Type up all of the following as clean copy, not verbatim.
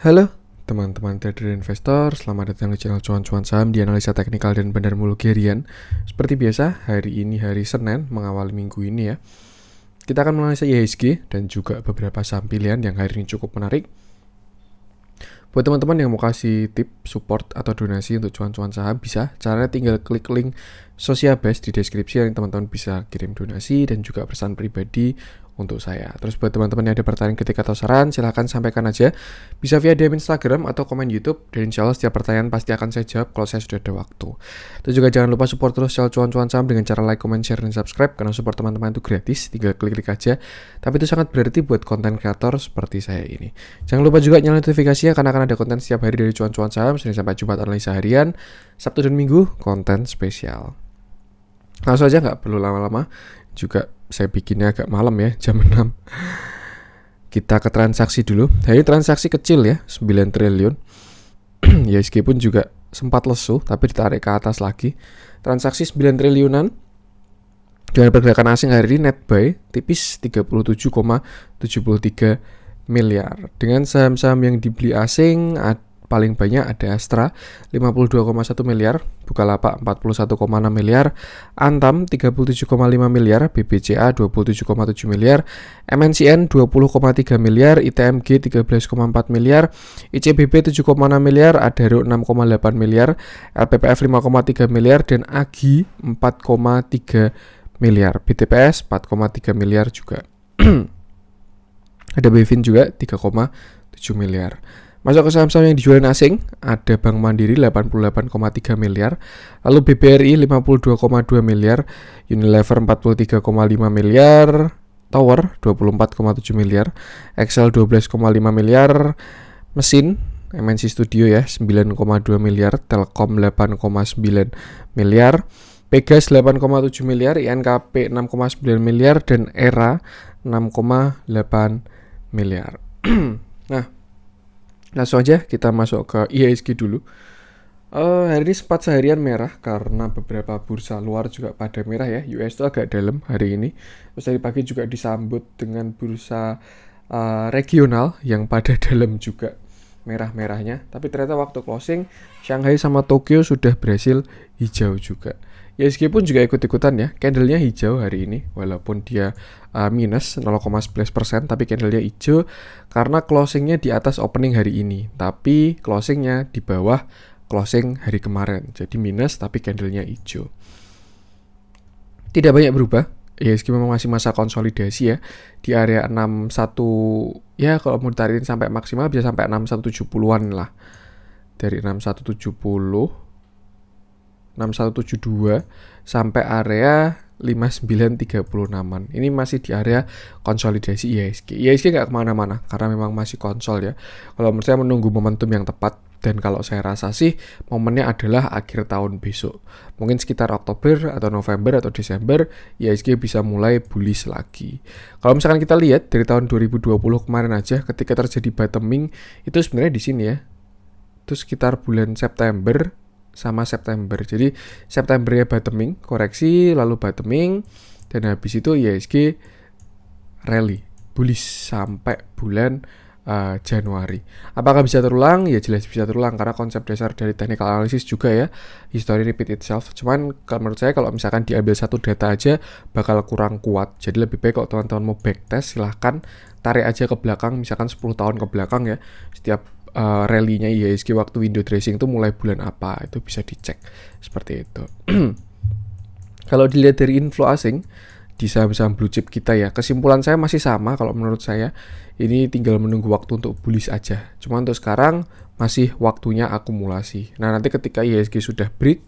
Halo teman-teman trader investor, selamat datang di channel Cuan-Cuan Saham di analisa teknikal dan bandarmologi harian. Seperti biasa, hari ini hari Senin mengawali minggu ini ya. Kita akan menganalisa IHSG dan juga beberapa saham pilihan yang hari ini cukup menarik. Buat teman-teman yang mau kasih tip, support, atau donasi untuk cuan-cuan saham, bisa. Caranya tinggal klik link Sociabase di deskripsi yang teman-teman bisa kirim donasi dan juga pesan pribadi untuk saya. Terus buat teman-teman yang ada pertanyaan, kritik atau saran, silahkan sampaikan aja. Bisa via DM Instagram atau komen YouTube. Dan insya Allah setiap pertanyaan pasti akan saya jawab kalau saya sudah ada waktu. Terus juga jangan lupa support terus channel cuan-cuan saham dengan cara like, comment, share, dan subscribe. Karena support teman-teman itu gratis, tinggal klik-klik aja. Tapi itu sangat berarti buat konten kreator seperti saya ini. Jangan lupa juga nyalain notifikasinya karena akan ada konten setiap hari dari cuan-cuan saham. Senin sampai Jumat analisa harian, Sabtu dan Minggu konten spesial. Langsung aja, nggak perlu lama-lama. Juga saya bikinnya agak malam ya, jam 6. Kita ke transaksi dulu. Hari ini transaksi kecil ya, 9 triliun. Ya meskipun juga sempat lesu, tapi ditarik ke atas lagi. Transaksi 9 triliunan. Dengan pergerakan asing hari ini net buy tipis 37,73 miliar. Dengan saham-saham yang dibeli asing paling banyak ada Astra 52,1 miliar, Bukalapak 41,6 miliar, Antam 37,5 miliar, BBCA 27,7 miliar, MNCN 20,3 miliar, ITMG 13,4 miliar, ICBP 7,6 miliar, Adaro 6,8 miliar, LPPF 5,3 miliar, dan AGI 4,3 miliar, BTPS 4,3 miliar juga. Ada Bevin juga 3,7 miliar. Masuk ke saham-saham yang dijual asing, ada Bank Mandiri 88,3 miliar, lalu BBRI 52,2 miliar, Unilever 43,5 miliar, Tower 24,7 miliar, Excel 12,5 miliar, Mesin MNC Studio ya 9,2 miliar, Telkom 8,9 miliar, Pegas 8,7 miliar, INKP 6,9 miliar, dan ERA 6,8 miliar. Nah, langsung aja kita masuk ke IHSG dulu. Hari ini sempat seharian merah karena beberapa bursa luar juga pada merah ya. US itu agak dalam hari ini. Terus tadi pagi juga disambut dengan bursa regional yang pada dalam juga merah-merahnya. Tapi ternyata waktu closing Shanghai sama Tokyo sudah berhasil hijau juga. IHSG pun juga ikut-ikutan ya. Candlenya hijau hari ini walaupun dia minus 0,11%, tapi candlenya hijau karena closingnya di atas opening hari ini, tapi closingnya di bawah closing hari kemarin. Jadi minus tapi candlenya hijau. Tidak banyak berubah. IHSG memang masih masa konsolidasi ya di area 61 ya, kalau mau ditarikin sampai maksimal bisa sampai 6170-an lah. Dari 6172 sampai area 5936-an. Ini masih di area konsolidasi IHSG. IHSG nggak kemana-mana karena memang masih konsol ya. Kalau menurut saya menunggu momentum yang tepat, dan kalau saya rasa sih momennya adalah akhir tahun besok. Mungkin sekitar Oktober atau November atau Desember IHSG bisa mulai bullish lagi. Kalau misalkan kita lihat dari tahun 2020 kemarin aja ketika terjadi bottoming itu sebenarnya di sini ya. Itu sekitar bulan September sama September. Jadi Septembernya bottoming, koreksi, lalu bottoming, dan habis itu IHSG rally bullish sampai bulan Januari. Apakah bisa terulang? Ya jelas bisa terulang karena konsep dasar dari technical analysis juga ya, history repeat itself. Cuman kalau menurut saya kalau misalkan diambil satu data aja bakal kurang kuat. Jadi lebih baik kalau teman-teman mau backtest silahkan tarik aja ke belakang, misalkan 10 tahun ke belakang ya. Setiap rally-nya IHSG waktu window dressing itu mulai bulan apa, itu bisa dicek seperti itu. Kalau dilihat dari inflow asing di saham-saham blue chip kita ya, kesimpulan saya masih sama. Kalau menurut saya ini tinggal menunggu waktu untuk bullish aja. Cuma untuk sekarang masih waktunya akumulasi. Nah, nanti ketika IHSG sudah break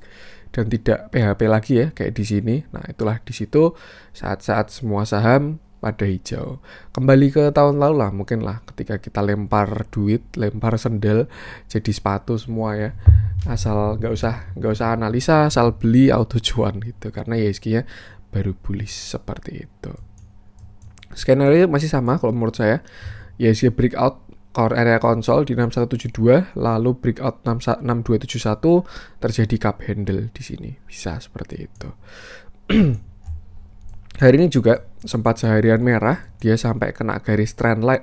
dan tidak PHP lagi ya kayak di sini, nah itulah di situ saat-saat semua saham pada hijau. Kembali ke tahun lalu lah mungkin lah, ketika kita lempar duit, lempar sendal jadi sepatu semua ya. Asal nggak usah analisa, asal beli auto cuan gitu. Karena IHSG-nya baru bullish seperti itu. Skenario masih sama kalau menurut saya. IHSG breakout core area konsol di 6172, lalu breakout 6271, terjadi cup handle di sini. Bisa seperti itu. Hari ini juga sempat seharian merah, dia sampai kena garis trend line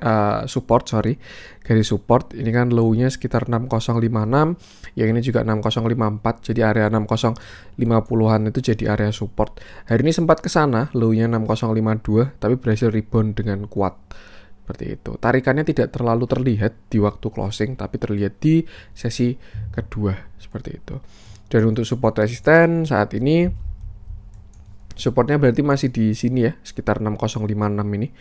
garis support. Ini kan low-nya sekitar 6056, yang ini juga 6054. Jadi area 6050-an itu jadi area support. Hari ini sempat ke sana, low-nya 6052, tapi berhasil rebound dengan kuat. Seperti itu. Tarikannya tidak terlalu terlihat di waktu closing, tapi terlihat di sesi kedua seperti itu. Dan untuk support resisten saat ini supportnya berarti masih di sini ya, sekitar 6056 ini.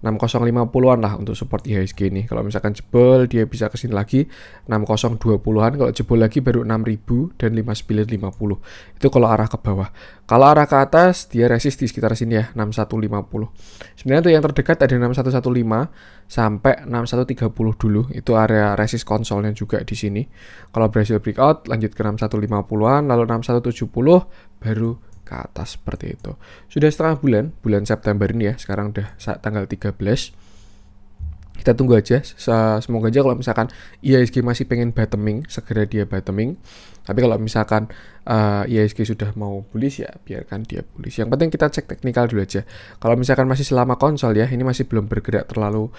6050-an lah untuk support IHSG ini. Kalau misalkan jebol dia bisa kesini lagi 6020-an, kalau jebol lagi baru 6000 dan 5950. Itu kalau arah ke bawah. Kalau arah ke atas dia resist di sekitar sini ya, 6150. Sebenarnya tuh yang terdekat ada 6115 sampai 6130 dulu. Itu area resist konsolnya juga di sini. Kalau berhasil breakout lanjut ke 6150-an, lalu 6170 baru ke atas seperti itu. Sudah setengah bulan September ini ya, sekarang udah tanggal 13. Kita tunggu aja, semoga aja kalau misalkan IHSG masih pengen bottoming, segera dia bottoming. Tapi kalau misalkan IHSG sudah mau bullish ya biarkan dia bullish. Yang penting kita cek teknikal dulu aja. Kalau misalkan masih selama konsol ya, ini masih belum bergerak terlalu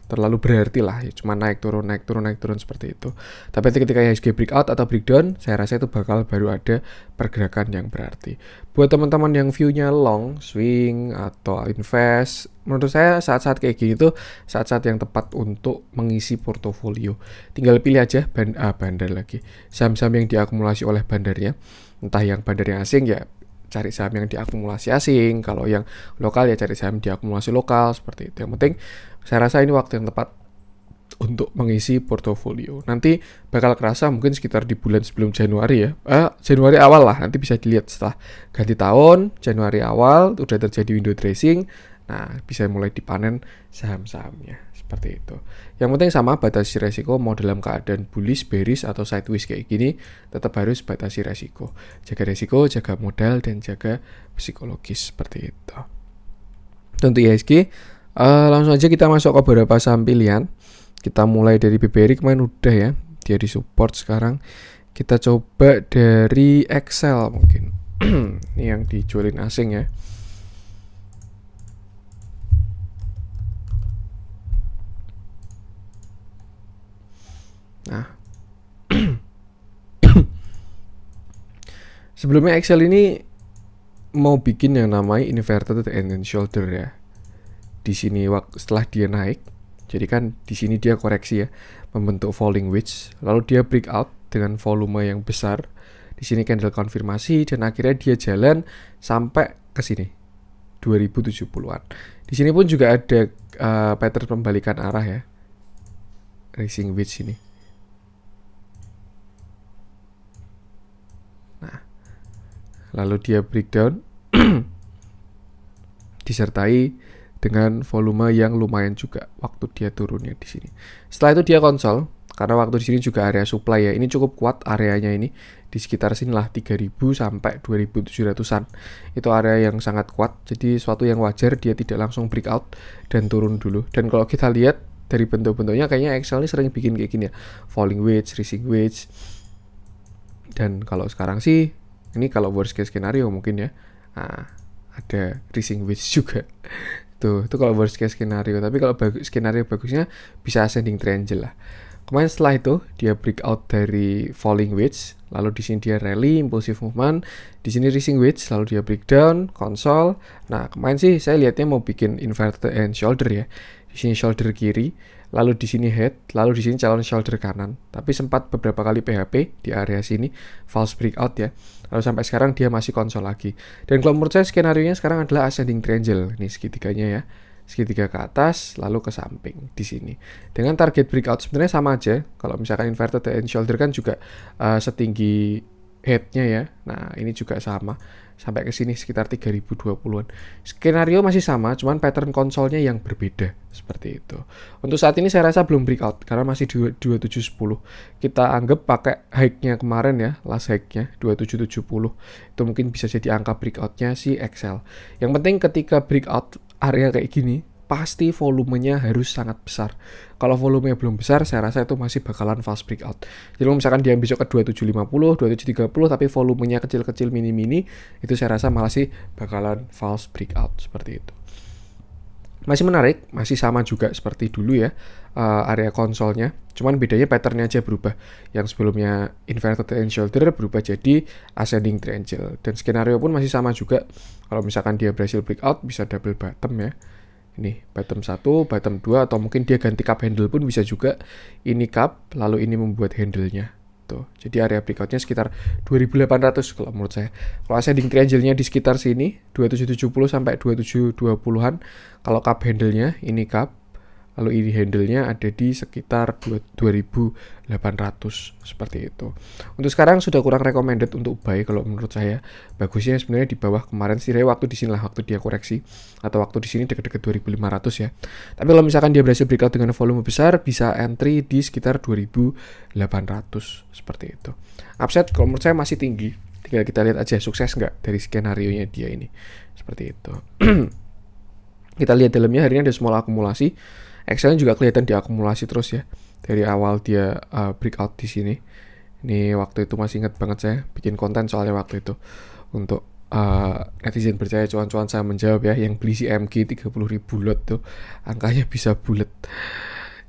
terlalu berarti lah ya, cuma naik turun seperti itu. Tapi ketika IHSG breakout atau breakdown, saya rasa itu bakal baru ada pergerakan yang berarti. Buat teman-teman yang view-nya long, swing atau invest, menurut saya saat-saat kayak gini tuh saat-saat yang tepat untuk mengisi portofolio. Tinggal pilih aja bandar lagi. Saham-saham yang diakumulasi oleh bandarnya, entah yang bandarnya asing ya cari saham yang diakumulasi asing, kalau yang lokal ya cari saham diakumulasi lokal, seperti itu. Yang penting saya rasa ini waktu yang tepat untuk mengisi portofolio. Nanti bakal kerasa mungkin sekitar di bulan sebelum Januari ya. Januari awal lah, nanti bisa dilihat setelah ganti tahun, Januari awal udah terjadi window dressing. Nah, bisa mulai dipanen saham-sahamnya seperti itu. Yang penting sama, batasi resiko. Mau dalam keadaan bullish, bearish atau sideways kayak gini, tetap harus batasi resiko. Jaga resiko, jaga modal, dan jaga psikologis seperti itu. Untuk IHSG, langsung aja kita masuk ke beberapa saham pilihan. Kita mulai dari BBRI, kemarin udah ya, dia di support. Sekarang kita coba dari Excel mungkin. Ini yang dijualin asing ya. Nah, sebelumnya Excel ini mau bikin yang namanya inverted head and shoulder ya. Di sini setelah dia naik, jadi kan di sini dia koreksi ya, membentuk falling wedge, lalu dia breakout dengan volume yang besar. Di sini candle konfirmasi dan akhirnya dia jalan sampai ke sini 2070-an. Di sini pun juga ada pattern pembalikan arah ya, rising wedge ini. Nah, lalu dia breakdown disertai dengan volume yang lumayan juga waktu dia turunnya di sini. Setelah itu dia konsol, karena waktu di sini juga area supply ya. Ini cukup kuat areanya ini, di sekitar sinilah 3000 sampai 2700-an. Itu area yang sangat kuat. Jadi suatu yang wajar dia tidak langsung breakout dan turun dulu. Dan kalau kita lihat dari bentuk-bentuknya kayaknya Excel ini sering bikin kayak gini ya, falling wedge, rising wedge. Dan kalau sekarang sih ini kalau worst case scenario mungkin ya, ada rising wedge juga. Itu kalau worst case skenario. Tapi kalau skenario bagusnya bisa ascending triangle lah. Kemarin setelah itu dia breakout dari falling wedge, lalu di sini dia rally, impulsive movement, di sini rising wedge, lalu dia breakdown, konsol. Nah, kemarin sih saya lihatnya mau bikin inverted and shoulder ya. Di sini shoulder kiri, lalu di sini head, lalu di sini calon shoulder kanan. Tapi sempat beberapa kali PHP di area sini, false breakout ya. Lalu sampai sekarang dia masih konsol lagi. Dan kalau menurut saya skenario-nya sekarang adalah ascending triangle. Ini segitiganya ya. Segitiga ke atas, lalu ke samping di sini. Dengan target breakout sebenarnya sama aja. Kalau misalkan inverted and shoulder kan juga setinggi head-nya ya. Nah, ini juga sama. Sampai ke sini sekitar 3020-an. Skenario masih sama, cuman pattern konsolnya yang berbeda seperti itu. Untuk saat ini saya rasa belum breakout karena masih 2710. Kita anggap pakai high-nya kemarin ya, last high-nya 2770. Itu mungkin bisa jadi angka breakout-nya si Excel. Yang penting ketika breakout area kayak gini, pasti volumenya harus sangat besar. Kalau volumenya belum besar, saya rasa itu masih bakalan false breakout. Jadi kalau misalkan dia besok ke 2750, 2730 tapi volumenya kecil-kecil mini-mini, itu saya rasa malah sih bakalan false breakout seperti itu. Masih menarik, masih sama juga seperti dulu ya area konsolnya. Cuman bedanya patternnya aja berubah. Yang sebelumnya inverted head and shoulder berubah jadi ascending triangle. Dan skenario pun masih sama juga. Kalau misalkan dia berhasil breakout bisa double bottom ya. Ini bottom 1, bottom 2, atau mungkin dia ganti cup handle pun bisa juga. Ini cup, lalu ini membuat handle-nya. Tuh. Jadi area breakout-nya sekitar 2800 kalau menurut saya. Kalau ascending triangle-nya di sekitar sini 2770 sampai 2720-an. Kalau cup handle-nya ini cup, lalu ini handle-nya ada di sekitar 2800 seperti itu. Untuk sekarang sudah kurang recommended untuk buy kalau menurut saya. Bagusnya sebenarnya di bawah kemarin sih waktu di sini lah, waktu dia koreksi atau waktu di sini dekat-dekat 2500 ya. Tapi kalau misalkan dia berhasil breakout dengan volume besar, bisa entry di sekitar 2800 seperti itu. Upside kalau menurut saya masih tinggi. Tinggal kita lihat aja sukses nggak dari skenario-nya dia ini. Seperti itu. Kita lihat dalamnya hari ini ada small akumulasi. Excel-nya juga kelihatan diakumulasi terus ya. Dari awal dia breakout di sini. Ini waktu itu masih ingat banget saya bikin konten soalnya waktu itu. Untuk netizen percaya cuan-cuan saya menjawab ya. Yang beli si MG 30.000 lot tuh. Angkanya bisa bulat.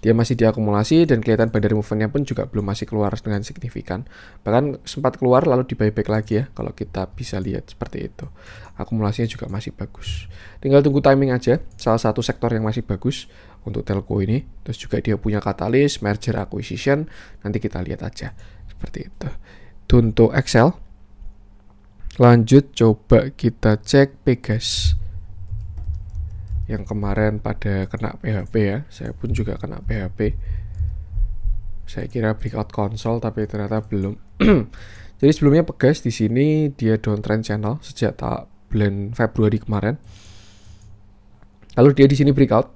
Dia masih diakumulasi dan kelihatan bandar movement-nya pun juga belum masih keluar dengan signifikan. Bahkan sempat keluar lalu di buyback lagi ya. Kalau kita bisa lihat seperti itu. Akumulasinya juga masih bagus. Tinggal tunggu timing aja. Salah satu sektor yang masih bagus untuk telco ini. Terus juga dia punya katalis, merger acquisition. Nanti kita lihat aja. Seperti itu. Itu untuk Excel. Lanjut coba kita cek Pegas. Yang kemarin pada kena PHP ya. Saya pun juga kena PHP. Saya kira breakout konsol tapi ternyata belum. Jadi sebelumnya Pegas di sini dia downtrend channel sejak bulan Februari kemarin. Lalu dia di sini breakout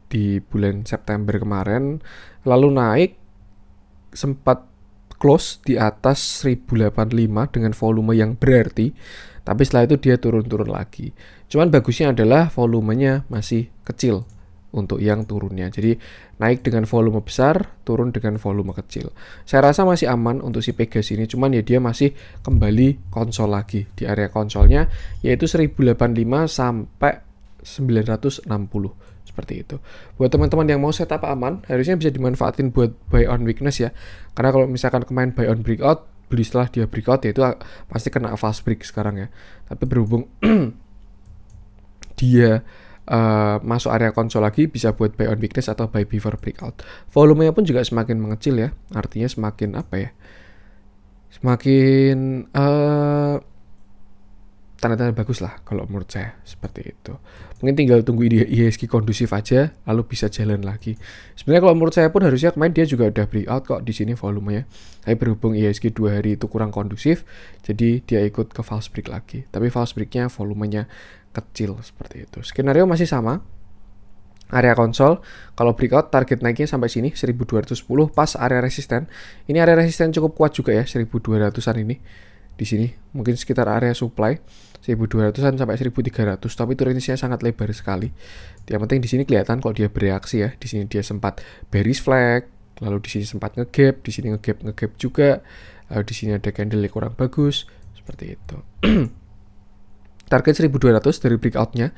di bulan September kemarin, lalu naik sempat close di atas 1085 dengan volume yang berarti, tapi setelah itu dia turun-turun lagi. Cuman bagusnya adalah volumenya masih kecil untuk yang turunnya. Jadi naik dengan volume besar, turun dengan volume kecil. Saya rasa masih aman untuk si Pegas ini, cuman ya dia masih kembali konsol lagi di area konsolnya, yaitu 1085 sampai 960 seperti itu. Buat teman-teman yang mau setup aman, harusnya bisa dimanfaatin buat buy on weakness ya. Karena kalau misalkan kemarin buy on breakout, beli setelah dia breakout ya itu pasti kena fast break sekarang ya. Tapi berhubung dia masuk area konsol lagi, bisa buat buy on weakness atau buy before breakout. Volumenya pun juga semakin mengecil ya. Artinya semakin apa ya? Semakin tanda-tanda bagus lah kalau menurut saya seperti itu. Mungkin tinggal tunggu IHSG kondusif aja lalu bisa jalan lagi. Sebenarnya kalau menurut saya pun harusnya kemarin dia juga udah breakout kok di sini volumenya. Tapi berhubung IHSG 2 hari itu kurang kondusif, jadi dia ikut ke false break lagi. Tapi false breaknya volumenya kecil seperti itu. Skenario masih sama. Area konsol, kalau breakout target naiknya sampai sini 1210 pas area resisten. Ini area resisten cukup kuat juga ya, 1200-an ini. Di sini mungkin sekitar area supply 1200-an sampai 1300, tapi itu range-nya sangat lebar sekali. Yang penting di sini kelihatan kalau dia bereaksi ya. Di sini dia sempat bearish flag, lalu di sini sempat ngegap, di sini ngegap juga. Lalu di sini ada candle yang kurang bagus seperti itu. Target 1200 dari breakout-nya.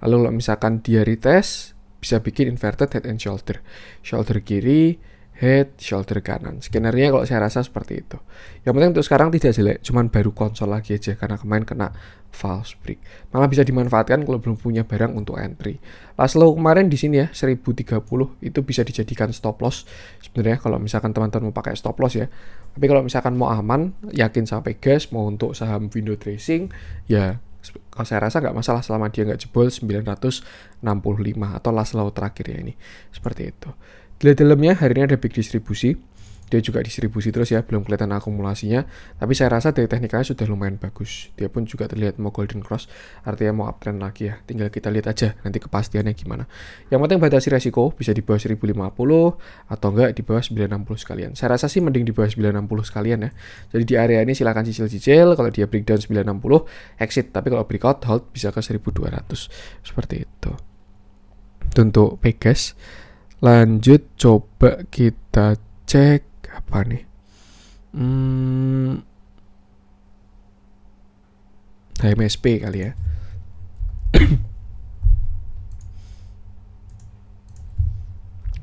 Lalu kalau misalkan dia retest, bisa bikin inverted head and shoulder. Shoulder kiri, head, shoulder kanan. Skenario kalau saya rasa seperti itu. Yang penting untuk sekarang tidak jelek, cuman baru konsol lagi aja karena kemarin kena false break. Malah bisa dimanfaatkan kalau belum punya barang untuk entry. Last low kemarin di sini ya 1030 itu bisa dijadikan stop loss. Sebenarnya kalau misalkan teman-teman mau pakai stop loss ya. Tapi kalau misalkan mau aman, yakin sampai gas, mau untuk saham window tracing, ya kalau saya rasa nggak masalah selama dia nggak jebol 965 atau last low terakhir ya ini. Seperti itu. Di dalamnya hari ini ada big distribusi. Dia juga distribusi terus ya, belum kelihatan akumulasinya. Tapi saya rasa dari teknikalnya sudah lumayan bagus. Dia pun juga terlihat mau golden cross, artinya mau uptrend lagi ya. Tinggal kita lihat aja nanti kepastiannya gimana. Yang penting batasi resiko bisa di bawah 1050 atau enggak di bawah 960 sekalian. Saya rasa sih mending di bawah 960 sekalian ya. Jadi di area ini silakan cicil-cicil. Kalau dia breakdown 960 exit, tapi kalau breakout hold bisa ke 1200 seperti itu. Itu untuk Pegas. Lanjut coba kita cek apa nih? HMSP kali ya.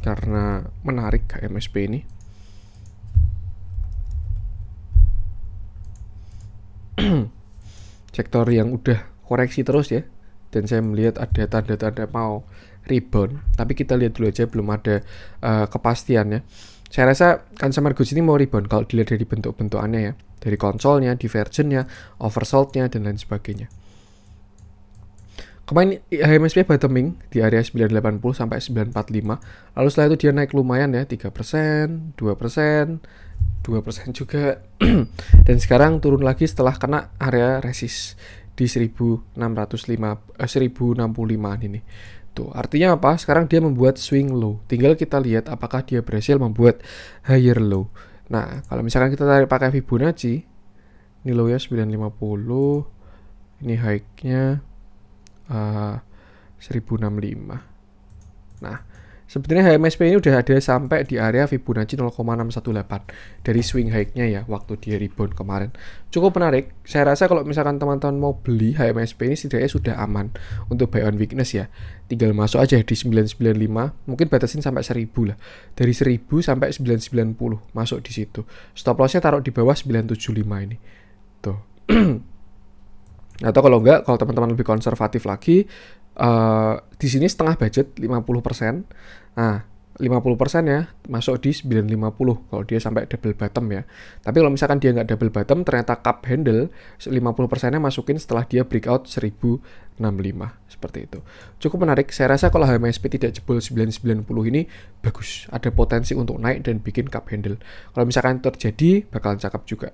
Karena menarik HMSP ini. Sektor yang udah koreksi terus ya, dan saya melihat ada tanda-tanda mau rebound, tapi kita lihat dulu aja, belum ada kepastian ya. Saya rasa consumer goods ini mau rebound kalau dilihat dari bentuk-bentukannya ya, dari konsolnya, divergennya, oversoldnya, dan lain sebagainya. Kemarin HMSP bottoming di area 980 sampai 945, lalu setelah itu dia naik lumayan ya, 3%, 2%, 2% juga dan sekarang turun lagi setelah kena area resist di 1065 ini. Tuh, artinya apa? Sekarang dia membuat swing low. Tinggal kita lihat apakah dia berhasil membuat higher low. Nah, kalau misalkan kita tarik pakai Fibonacci, ini low ya 950, ini high-nya 1065. Nah, sebenarnya HMSP ini udah ada sampai di area Fibonacci 0,618 dari swing high-nya ya, waktu dia rebound kemarin. Cukup menarik. Saya rasa kalau misalkan teman-teman mau beli HMSP ini setidaknya sudah aman untuk buy on weakness ya. Tinggal masuk aja di 995, mungkin batasin sampai 1000 lah. Dari 1000 sampai 990 masuk di situ. Stop loss-nya taruh di bawah 975 ini. Tuh. Atau kalau enggak, kalau teman-teman lebih konservatif lagi, di sini setengah budget 50%. Nah, 50% ya masuk di 950 kalau dia sampai double bottom ya. Tapi kalau misalkan dia nggak double bottom, ternyata cup handle 50%-nya masukin setelah dia breakout 1065 seperti itu. Cukup menarik. Saya rasa kalau HMSP tidak jebol 990 ini bagus, ada potensi untuk naik dan bikin cup handle. Kalau misalkan terjadi bakalan cakep juga.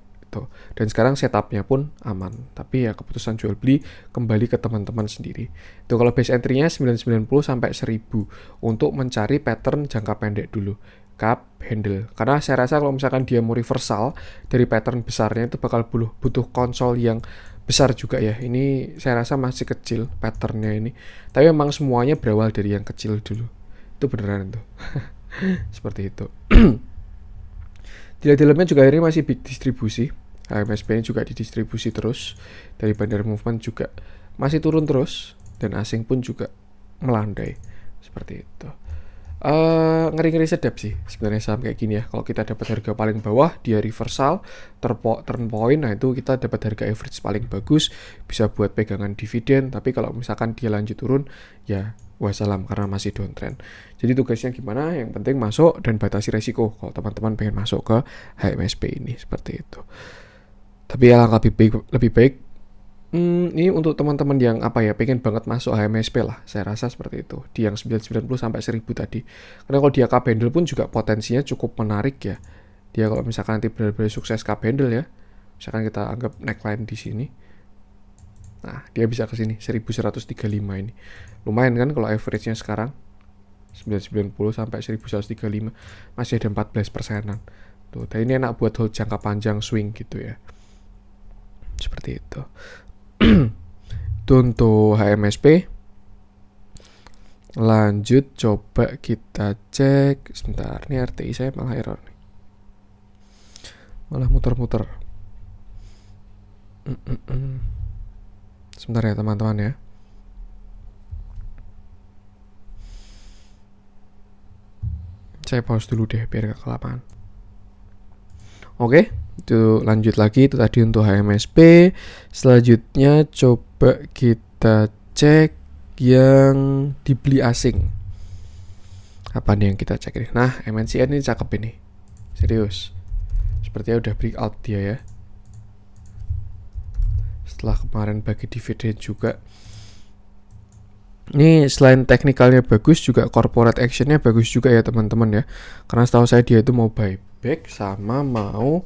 Dan sekarang setupnya pun aman, tapi ya keputusan jual beli kembali ke teman-teman sendiri. Itu kalau base entry-nya 990 sampai 1000 untuk mencari pattern jangka pendek dulu, cup handle. Karena saya rasa kalau misalkan dia mau reversal dari pattern besarnya itu bakal butuh konsol yang besar juga ya. Ini saya rasa masih kecil patternnya ini, tapi memang semuanya berawal dari yang kecil dulu. Itu beneran tuh. Seperti itu. Dalamnya juga ini masih big distribusi. HMSP ini juga didistribusi terus. Dari Bandar Movement juga masih turun terus. Dan asing pun juga melandai. Seperti itu. Ngeri-ngeri sedap sih sebenarnya saham kayak gini ya. Kalau kita dapat harga paling bawah, dia reversal, turn point, nah itu kita dapat harga average paling bagus, bisa buat pegangan dividen. Tapi kalau misalkan dia lanjut turun, ya wassalam karena masih downtrend. Jadi tugasnya gimana? Yang penting masuk dan batasi resiko kalau teman-teman pengen masuk ke HMSP ini, seperti itu. Tapi ya lebih baik ini untuk teman-teman yang pengen banget masuk HMSP lah, saya rasa seperti itu, di yang 990 sampai 1000 tadi. Karena kalau dia cup handle pun juga potensinya cukup menarik ya. Dia kalau misalkan nanti benar-benar sukses cup handle ya, misalkan kita anggap neckline di sini. Nah, dia bisa ke sini 1135 ini. Lumayan kan kalau average-nya sekarang 990 sampai 1135 masih ada 14%-an. Tuh, dan ini enak buat hold jangka panjang swing gitu ya. Seperti itu. Itu untuk HMSP. Lanjut coba kita cek. Sebentar, nih RTI saya malah error nih. Malah muter-muter. Sebentar ya teman-teman ya. Saya pause dulu deh biar gak kelamaan. Oke, itu lanjut lagi. Itu tadi untuk HMSP. Selanjutnya coba kita cek yang dibeli asing. Apa nih yang kita cek ini? Nah, MNCN ini cakep ini. Serius. Sepertinya udah breakout dia ya. Setelah kemarin bagi dividen juga. Ini selain teknikalnya bagus, juga corporate actionnya bagus juga ya teman-teman ya. Karena setahu saya dia itu mau buyback sama mau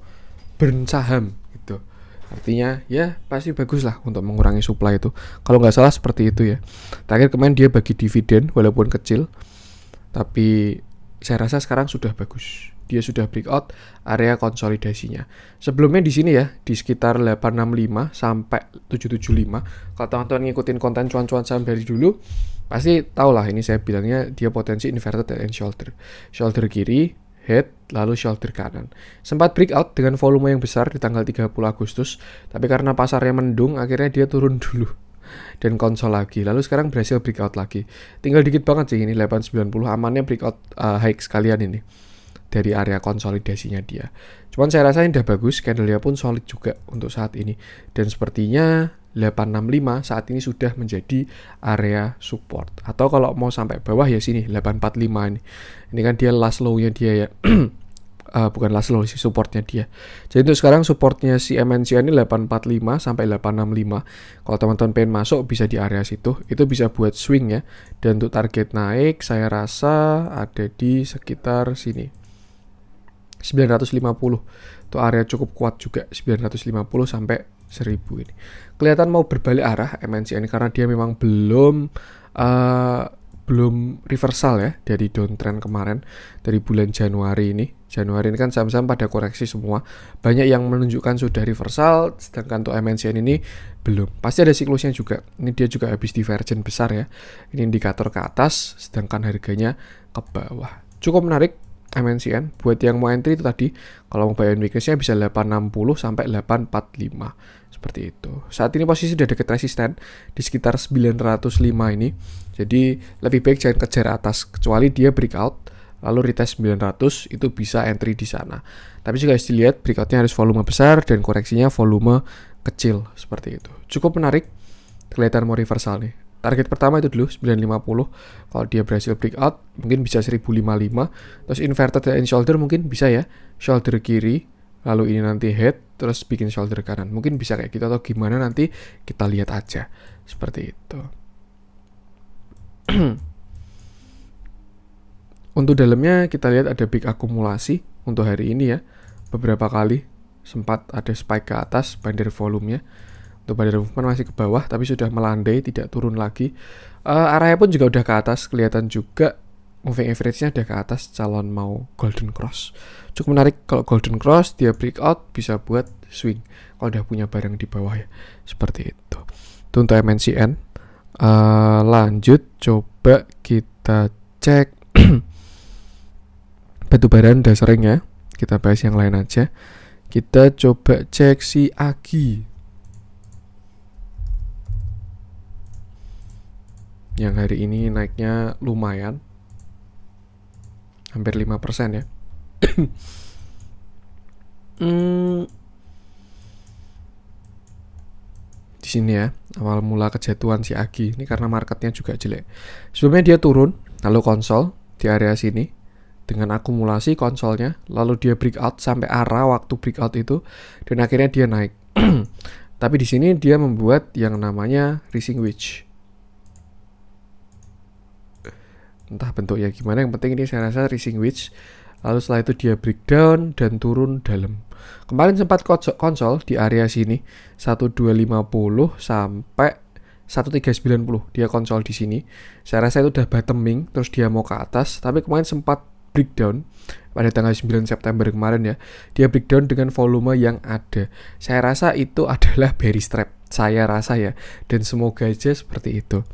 burn saham gitu. Artinya ya pasti bagus lah untuk mengurangi supply itu. Kalau nggak salah seperti itu ya. Terakhir kemarin dia bagi dividen walaupun kecil, tapi saya rasa sekarang sudah bagus. dia sudah breakout area konsolidasinya. Sebelumnya di sini ya, di sekitar 865 sampai 775. Kalau teman-teman ngikutin konten cuan-cuan saham dari dulu, pasti tahu lah ini saya bilangnya dia potensi inverted head and shoulder. Shoulder kiri, head, lalu shoulder kanan. Sempat breakout dengan volume yang besar di tanggal 30 Agustus, tapi karena pasarnya mendung, akhirnya dia turun dulu dan konsol lagi. Lalu sekarang berhasil breakout lagi. Tinggal dikit banget sih ini 890, amannya breakout high sekalian ini dari area konsolidasinya dia. Cuman saya rasa ini udah bagus, candle-nya pun solid juga untuk saat ini. Dan sepertinya 865 saat ini sudah menjadi area support. Atau kalau mau sampai bawah ya sini 845 ini. Ini kan dia last low-nya dia ya. Bukan last low sih, supportnya dia. Jadi untuk sekarang supportnya si MNCA ini 845 sampai 865. Kalau teman-teman pengen masuk bisa di area situ. Itu bisa buat swing ya. Dan untuk target naik saya rasa ada di sekitar sini 950. Itu area cukup kuat juga, 950 sampai 1000 ini. Kelihatan mau berbalik arah MNCA ini karena dia memang belum reversal ya dari downtrend kemarin dari bulan Januari ini. Januari ini kan saham-saham pada koreksi semua. Banyak yang menunjukkan sudah reversal, sedangkan untuk MNCA ini belum. Pasti ada siklusnya juga. Ini dia juga habis divergen besar ya. Ini indikator ke atas, sedangkan harganya ke bawah. Cukup menarik MNCN. Buat yang mau entry itu tadi, kalau mau buy and weakness-nya bisa 860 sampai 845. Seperti itu. Saat ini posisi sudah dekat resisten di sekitar 905 ini. Jadi lebih baik jangan kejar atas, kecuali dia breakout lalu retest 900, itu bisa entry di sana. Tapi juga harus dilihat breakoutnya harus volume besar dan koreksinya volume kecil seperti itu. Cukup menarik. Kelihatan mau reversal nih. Target pertama itu dulu 950. Kalau dia berhasil breakout mungkin bisa 1055. Terus inverted head and shoulder mungkin bisa ya. Shoulder kiri, lalu ini nanti head, terus bikin shoulder kanan. Mungkin bisa kayak gitu atau gimana nanti kita lihat aja. Seperti itu. Untuk dalamnya kita lihat ada big akumulasi untuk hari ini ya. Beberapa kali sempat ada spike ke atas bandar volumenya. Untuk bandar movement masih ke bawah tapi sudah melandai, tidak turun lagi. Arahnya pun juga udah ke atas, kelihatan juga moving average-nya udah ke atas calon mau golden cross. Cukup menarik kalau golden cross dia breakout bisa buat swing kalau udah punya barang di bawah ya. Seperti itu. Itu untuk MNCN. Lanjut coba kita cek batubara udah sering ya. Kita bahas yang lain aja. Kita coba cek si AGI. Yang hari ini naiknya lumayan. Hampir 5% ya. Di sini ya, awal mula kejatuhan si AGI. Ini karena marketnya juga jelek. Sebelumnya dia turun, lalu konsol di area sini dengan akumulasi konsolnya, lalu dia breakout sampai arah waktu breakout itu, dan akhirnya dia naik. Tapi di sini dia membuat yang namanya rising wedge. Entah bentuknya gimana, yang penting ini saya rasa rising wedge. Lalu setelah itu dia breakdown dan turun dalam. Kemarin sempat konsol di area sini 1250 sampai 1390. Dia konsol di sini. Saya rasa itu udah bottoming, terus dia mau ke atas, tapi kemarin sempat breakdown pada tanggal 9 September kemarin ya. Dia breakdown dengan volume yang ada. Saya rasa itu adalah bearish trap. Saya rasa ya, dan semoga aja seperti itu.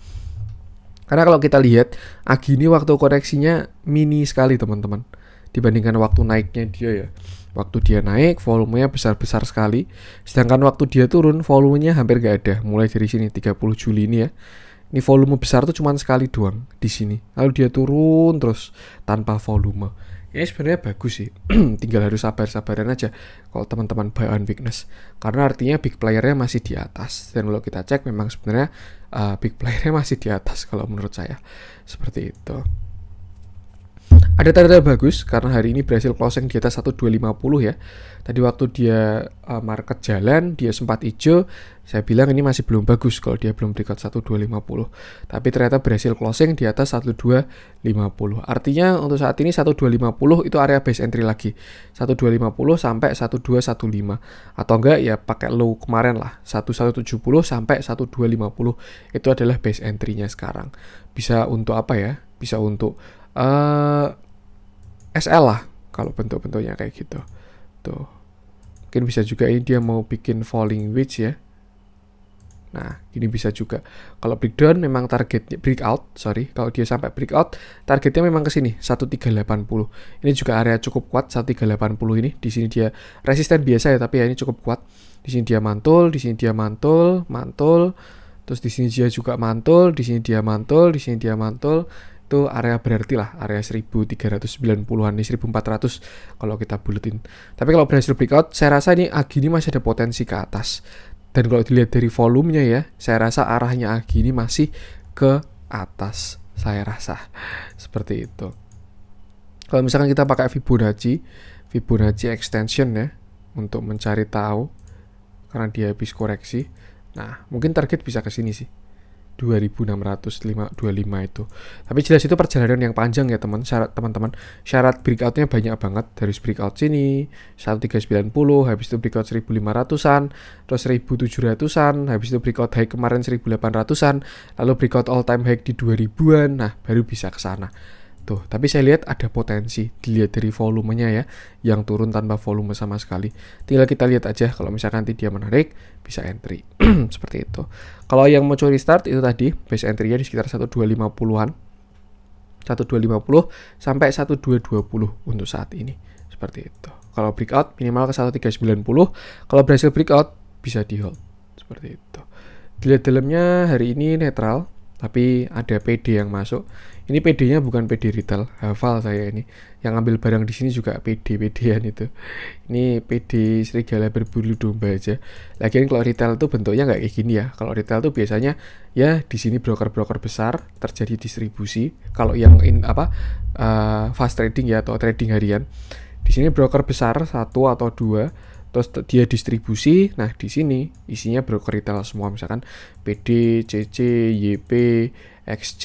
Karena kalau kita lihat AGI ini waktu koreksinya mini sekali teman-teman dibandingkan waktu naiknya dia ya. Waktu dia naik volumenya besar-besar sekali, sedangkan waktu dia turun volumenya hampir gak ada. Mulai dari sini 30 Juli ini ya. Ini volume besar tuh cuma sekali doang di sini. Lalu dia turun terus tanpa volume. Ini sebenarnya bagus sih. Tinggal harus sabar-sabaran aja kalau teman-teman buy on weakness. Karena artinya big playernya masih di atas. Dan kalau kita cek memang sebenarnya big playernya masih di atas kalau menurut saya. Seperti itu. Ada tanda bagus karena hari ini berhasil closing di atas 1250 ya. Tadi waktu dia market jalan, dia sempat hijau. Saya bilang ini masih belum bagus kalau dia belum breakout 1250. Tapi ternyata berhasil closing di atas 1250. Artinya untuk saat ini 1250 itu area base entry lagi. 1250 sampai 1215. Atau enggak ya pakai low kemarin lah. 1170 sampai 1250. Itu adalah base entry-nya sekarang. Bisa untuk apa ya? Bisa untuk SL lah. kalau bentuk-bentuknya kayak gitu. Tuh. Mungkin bisa juga ini dia mau bikin falling wedge ya. Nah, ini bisa juga. Kalau breakdown memang targetnya kalau dia sampai breakout, targetnya memang ke sini 1380. Ini juga area cukup kuat 1380 ini. Di sini dia resisten biasa ya, tapi ya ini cukup kuat. Di sini dia mantul, di sini dia mantul. Terus di sini dia juga mantul, di sini dia mantul, di sini dia mantul. Itu area berarti lah, area 1390-an nih, 1400 kalau kita buletin. Tapi kalau berhasil breakout, saya rasa ini Agi ini masih ada potensi ke atas. Dan kalau dilihat dari volumenya ya, saya rasa arahnya Agi ini masih ke atas. Saya rasa seperti itu. Kalau misalkan kita pakai Fibonacci extension ya, untuk mencari tahu karena dia habis koreksi. Nah, mungkin target bisa ke sini sih. 2625 itu. Tapi jelas itu perjalanan yang panjang ya teman-teman. Syarat breakoutnya banyak banget. Dari breakout sini 1390, habis itu breakout 1500-an, terus 1700-an, habis itu breakout high kemarin 1800-an, lalu breakout all time high di 2000-an. Nah, baru bisa ke sana. Tuh, tapi saya lihat ada potensi dilihat dari volumenya ya, yang turun tanpa volume sama sekali. Tinggal kita lihat aja kalau misalkan nanti dia menarik, bisa entry. Seperti itu. Kalau yang mau curi start itu tadi base entry-nya di sekitar 1250-an. 1250 sampai 1220 untuk saat ini. Seperti itu. Kalau breakout minimal ke 1390, kalau berhasil breakout bisa di hold. Seperti itu. Dilihat dalamnya hari ini netral, tapi ada PD yang masuk. Ini PD-nya bukan PD retail, hafal saya ini. Yang ambil barang di sini juga PD-an itu. Ini PD serigala berbulu domba aja. Lagian kalau retail itu bentuknya nggak kayak gini ya. Kalau retail itu biasanya ya di sini broker-broker besar terjadi distribusi. Kalau yang fast trading ya atau trading harian, di sini broker besar 1 atau 2. Terus dia distribusi. Nah, di sini isinya broker retail semua, misalkan PD, CC, YP, XC,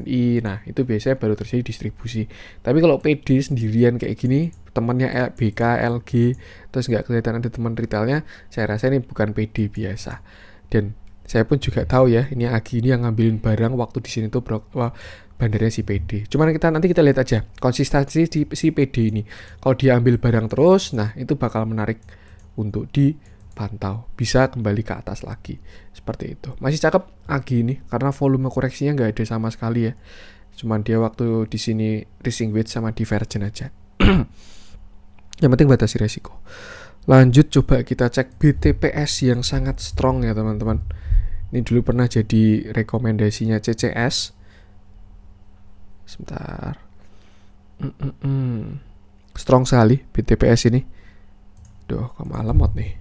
NI. Nah, itu biasanya baru terjadi distribusi. Tapi kalau PD sendirian kayak gini, temannya BK, LG, terus nggak kelihatan ada teman retailnya, saya rasa ini bukan PD biasa. Dan saya pun juga tahu ya, ini Agi ini yang ngambilin barang waktu di sini tuh bandarnya si PD. Cuman nanti kita lihat aja konsistensi si PD ini. Kalau dia ambil barang terus, nah itu bakal menarik untuk dipantau. Bisa kembali ke atas lagi. Seperti itu. Masih cakep Agi ini karena volume koreksinya nggak ada sama sekali ya. Cuman dia waktu di sini rising wedge sama divergent aja. Yang penting batasi resiko. Lanjut coba kita cek BTPS yang sangat strong ya teman-teman. Ini dulu pernah jadi rekomendasinya CCS. Sebentar. Strong sekali BTPS ini. Duh, kok malah lemot nih.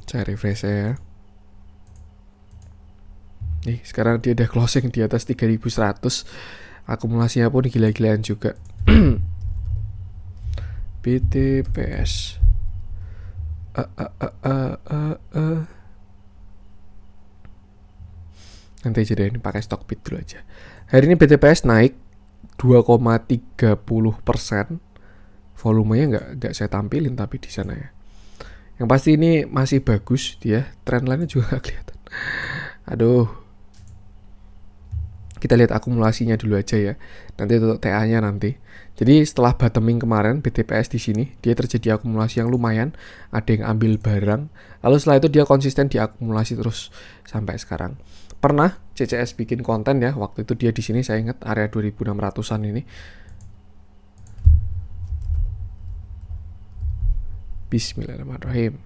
Saya refresh ya. Nih, sekarang dia udah closing di atas 3100. Akumulasinya pun gila-gilaan juga. BTPS. Nanti aja deh, ini pakai Stockbit dulu aja. Hari ini BTPS naik 2,30%. Volumenya nggak saya tampilin tapi di sana ya. Yang pasti ini masih bagus dia. Trend line-nya juga nggak kelihatan. Aduh. Kita lihat akumulasinya dulu aja ya. Nanti untuk TA-nya nanti. Jadi setelah bottoming kemarin BTPS di sini dia terjadi akumulasi yang lumayan, ada yang ambil barang. Lalu setelah itu dia konsisten diakumulasi terus sampai sekarang. Pernah CCS bikin konten ya, waktu itu dia di sini saya ingat area 2600-an ini. Bismillahirrahmanirrahim.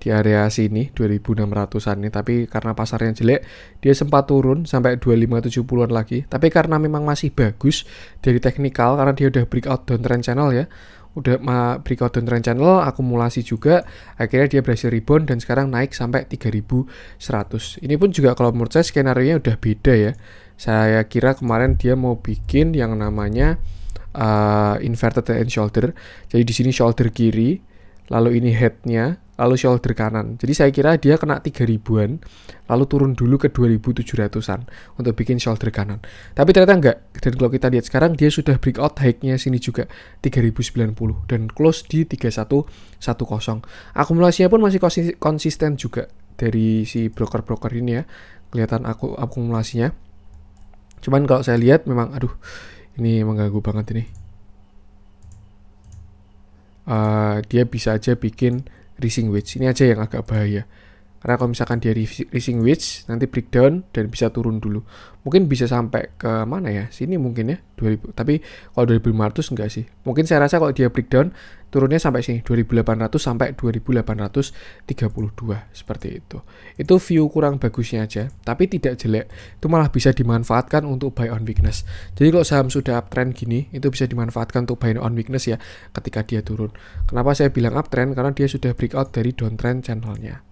Di area sini 2600-an nih, tapi karena pasarnya jelek dia sempat turun sampai 2570-an lagi. Tapi karena memang masih bagus dari teknikal, karena dia udah breakout downtrend channel ya, udah breakout downtrend channel, akumulasi juga, akhirnya dia berhasil rebound dan sekarang naik sampai 3100. Ini pun juga kalau menurut saya skenario-nya udah beda ya. Saya kira kemarin dia mau bikin yang namanya inverted head and shoulder. Jadi di sini shoulder kiri, lalu ini head-nya, lalu shoulder kanan. Jadi saya kira dia kena 3000-an, lalu turun dulu ke 2700-an untuk bikin shoulder kanan. Tapi ternyata enggak. Dan kalau kita lihat sekarang dia sudah breakout high-nya sini juga 3090 dan close di 3110. Akumulasinya pun masih konsisten juga dari si broker-broker ini ya. Kelihatan akumulasinya. Cuman kalau saya lihat memang ini mengganggu banget ini. Dia bisa aja bikin rising wedge. Ini aja yang agak bahaya. Karena kalau misalkan dia rising wedge, nanti breakdown dan bisa turun dulu. Mungkin bisa sampai ke mana ya? Sini mungkin ya, 2000. Tapi kalau 2500 enggak sih. Mungkin saya rasa kalau dia breakdown, turunnya sampai sini, 2800 sampai 2832. Seperti itu. Itu view kurang bagusnya aja. Tapi tidak jelek. Itu malah bisa dimanfaatkan untuk buy on weakness. Jadi kalau saham sudah uptrend gini, itu bisa dimanfaatkan untuk buy on weakness ya, ketika dia turun. Kenapa saya bilang uptrend? Karena dia sudah breakout dari downtrend channelnya.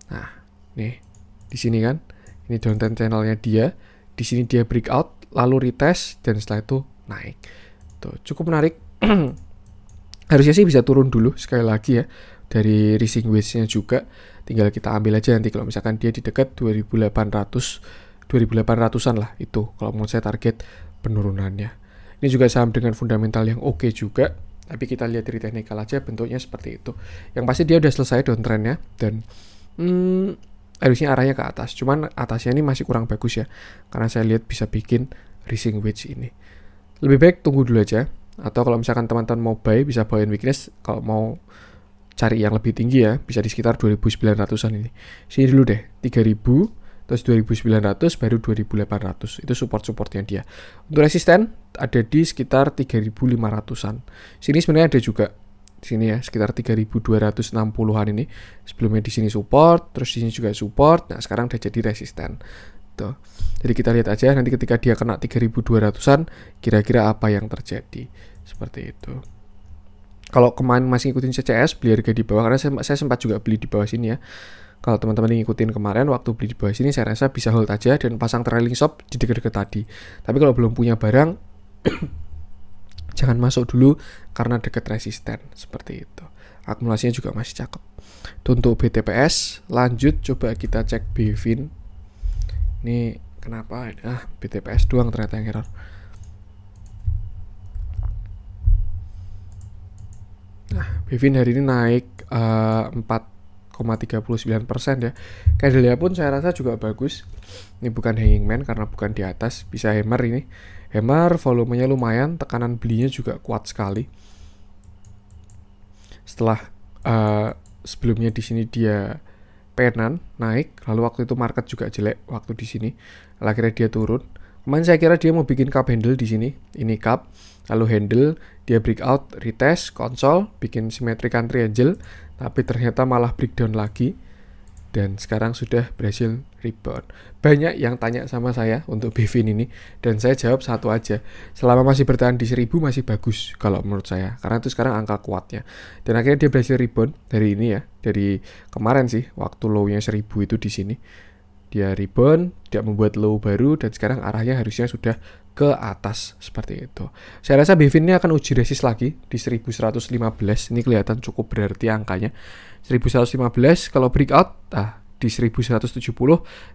Nah, nih di sini kan, ini downtrend channelnya dia, di sini dia breakout, lalu retest dan setelah itu naik. Tuh, cukup menarik. Harusnya sih bisa turun dulu sekali lagi ya dari rising wedge-nya juga. Tinggal kita ambil aja nanti kalau misalkan dia di dekat 2800-an lah itu. Kalau menurut saya target penurunannya. Ini juga saham dengan fundamental yang oke juga. Tapi kita lihat dari teknikal aja bentuknya seperti itu. Yang pasti dia udah selesai downtrend-nya dan harusnya arahnya ke atas. Cuman atasnya ini masih kurang bagus ya. Karena saya lihat bisa bikin rising wedge ini. Lebih baik tunggu dulu aja. Atau kalau misalkan teman-teman mau buy, bisa buy in weakness. Kalau mau cari yang lebih tinggi ya, bisa di sekitar 2900-an ini. Sini dulu deh, 3000, terus 2900, baru 2800. Itu support-supportnya dia. Untuk resisten, ada di sekitar 3500-an. Sini sebenarnya ada juga. Sini ya, sekitar 3260-an ini. Sebelumnya di sini support, terus di sini juga support. Nah, sekarang udah jadi resisten. Tuh. Jadi kita lihat aja nanti ketika dia kena 3200-an, kira-kira apa yang terjadi. Seperti itu. Kalau kemarin masih ngikutin CCS, beli harga di bawah, karena saya sempat juga beli di bawah sini ya. Kalau teman-teman ngikutin kemarin, waktu beli di bawah sini, saya rasa bisa hold aja dan pasang trailing stop di dekat-dekat tadi. Tapi kalau belum punya barang, jangan masuk dulu karena dekat resisten. Seperti itu. Akumulasinya juga masih cakep. Untuk BTPS, lanjut coba kita cek BVIN. Ini kenapa? BTPS doang ternyata yang error. Nah, BVIN hari ini naik 4,39% ya. Candlenya pun saya rasa juga bagus. Ini bukan hanging man karena bukan di atas, bisa hammer ini. Hammer volumenya lumayan, tekanan belinya juga kuat sekali. Setelah sebelumnya di sini dia penan naik, lalu waktu itu market juga jelek waktu di sini. Akhirnya dia turun. Kemarin saya kira dia mau bikin cup handle di sini. Ini cup, lalu handle, dia breakout, retest, console, bikin symmetrical triangle, tapi ternyata malah breakdown lagi. Dan sekarang sudah berhasil rebound. Banyak yang tanya sama saya untuk BVIN ini, dan saya jawab satu aja. Selama masih bertahan di 1000 masih bagus kalau menurut saya, karena itu sekarang angka kuatnya. Dan akhirnya dia berhasil rebound dari ini ya, dari kemarin sih, waktu low-nya 1000 itu di sini. Dia rebound, tidak membuat low baru, dan sekarang arahnya harusnya sudah ke atas seperti itu. Saya rasa BVIN ini akan uji resist lagi di 1115. Ini kelihatan cukup berarti angkanya. 1115 kalau breakout di 1170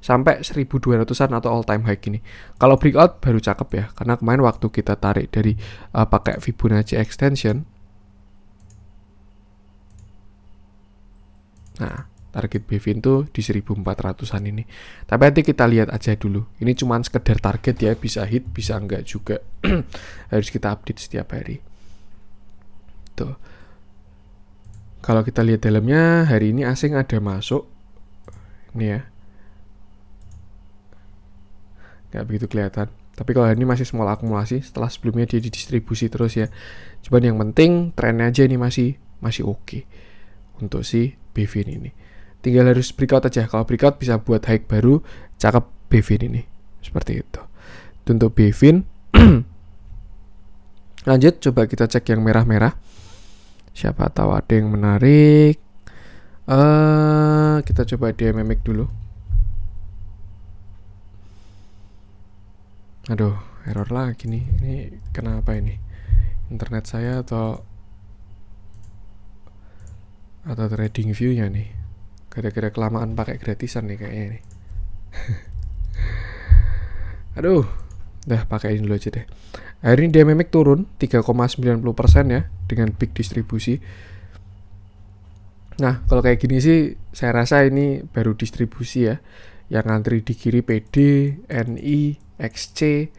sampai 1200-an atau all time high gini. Kalau breakout baru cakep ya, karena kemarin waktu kita tarik dari pakai Fibonacci extension. Nah, target BVIN tuh di 1400-an ini. Tapi nanti kita lihat aja dulu. Ini cuma sekedar target ya, bisa hit, bisa enggak juga. Harus kita update setiap hari. Tuh. Kalau kita lihat dalamnya, hari ini asing ada masuk. Ini ya. Nggak begitu kelihatan. Tapi kalau hari ini masih small akumulasi, setelah sebelumnya dia didistribusi terus ya. Cuman yang penting, trennya aja ini masih oke. Untuk si BVIN ini. Tinggal harus breakout aja. Kalau breakout bisa buat high baru, cakep BVIN ini. Seperti itu. Untuk BVIN. Lanjut, coba kita cek yang merah-merah. Siapa tahu ada yang menarik. Kita coba DMMX dulu. Aduh, error lagi nih. Ini kenapa ini? Internet saya atau atau trading view-nya nih. Kira-kira kelamaan pakai gratisan nih kayaknya nih. Aduh, udah pakai ini dulu aja deh. Hari ini DMMX turun 3,90% ya dengan big distribusi. Nah, kalau kayak gini sih saya rasa ini baru distribusi ya. Yang ngantri di kiri PD, NI, XC,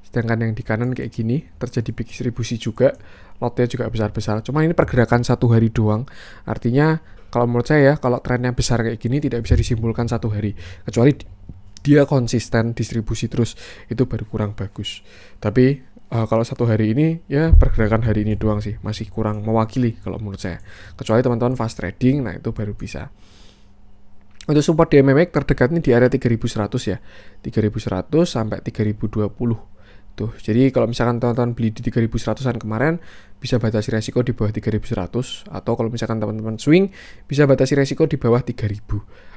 sedangkan yang di kanan kayak gini terjadi big distribusi juga. Lotnya juga besar-besar. Cuma ini pergerakan 1 hari doang. Artinya kalau menurut saya kalau trennya besar kayak gini tidak bisa disimpulkan 1 hari. Kecuali dia konsisten distribusi terus, itu baru kurang bagus. Tapi kalau 1 hari ini ya pergerakan hari ini doang sih, masih kurang mewakili kalau menurut saya. Kecuali teman-teman fast trading, nah itu baru bisa. Untuk support DMMX terdekat ini di area 3100 ya. 3100 sampai 3020. Tuh, jadi kalau misalkan teman-teman beli di 3100-an kemarin bisa batasi resiko di bawah 3100, atau kalau misalkan teman-teman swing bisa batasi resiko di bawah 3000.